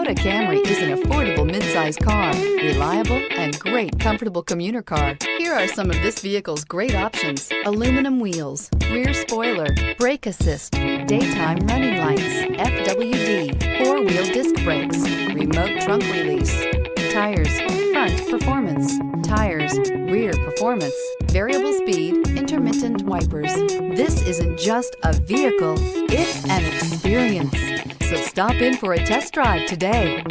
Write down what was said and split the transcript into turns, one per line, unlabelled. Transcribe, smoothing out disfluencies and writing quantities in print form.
Toyota Camry is an affordable midsize car, reliable and great comfortable commuter car. Here are some of this vehicle's great options: aluminum wheels, rear spoiler, brake assist, daytime running lights, FWD, four-wheel disc brakes, remote trunk release, tires, front performance, tires, rear performance, variable speed, intermittent wipers. This isn't just a vehicle, it's an experience. So stop in for a test drive today.